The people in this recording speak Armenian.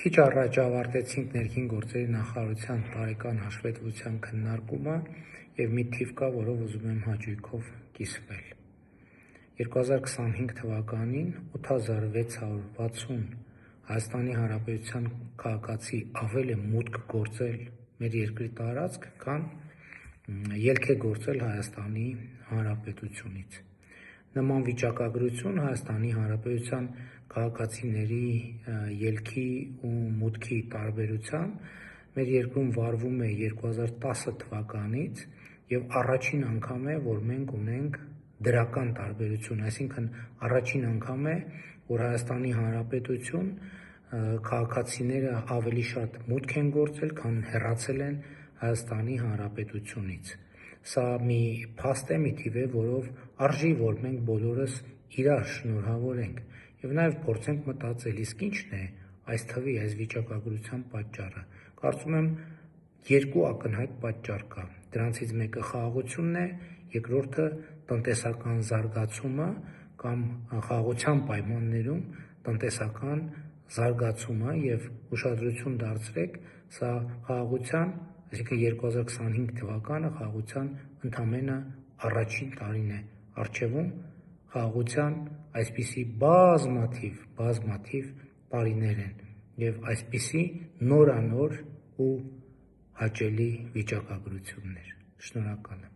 Քիչ առաջ ավարտեցինք ներքին գործերի նախարարության տարեկան հաշվետվության քննարկումը և մի թիվ կա, որով ուզում եմ հաճույքով կիսվել։ 2025 թվականին 8660 Հայաստանի Հանրապետության քաղաքացի ավել է մուտք գործել մեր երկրի տարածք, քան ելք է գործել Հայաստանի Հանրապետությունից։ Նման վիճակագրություն Հայաստանի Հանրապետության քաղաքացիների ելքի ու մուտքի տարբերությամբ մեր երկրում վարվում է 2010 թվականից և առաջին անգամ է, որ մենք ունենք դրական տարբերություն, այսինքն առաջին անգամ է, որ Հայաստանի Հանրապետություն քաղաքացիները ավելի շատ մուտք են գործել, քան հեռացել են Հայաստանի Հանրապետությունից։ Սա մի փաստ է, մի թիվ է, որով արժի, որ մենք բոլորս իրար շնորհավորենք և նաև փորձենք մտածել, իսկ ի՞նչն է այս թվի, այս վիճակագրության պատճառը։ Կարծում եմ երկու ակնհայտ պատճառ կա, դրանցից մեկը խաղաղությունն է, երկրորդը տնտեսական զարգացումը կամ խաղաղության պայմաններում տնտեսական զարգացումը և ուշադրություն դարձրեք, սա խաղաղության, այսինքն 2025 թվականը խաղաղության ընդամենը առաջին տարին է, առջևում խաղաղության այսպիսի բազմաթիվ տարիներ են և այսպիսի նորանոր ու հաճելի վիճակագրություններ։ Շնորհակալ եմ։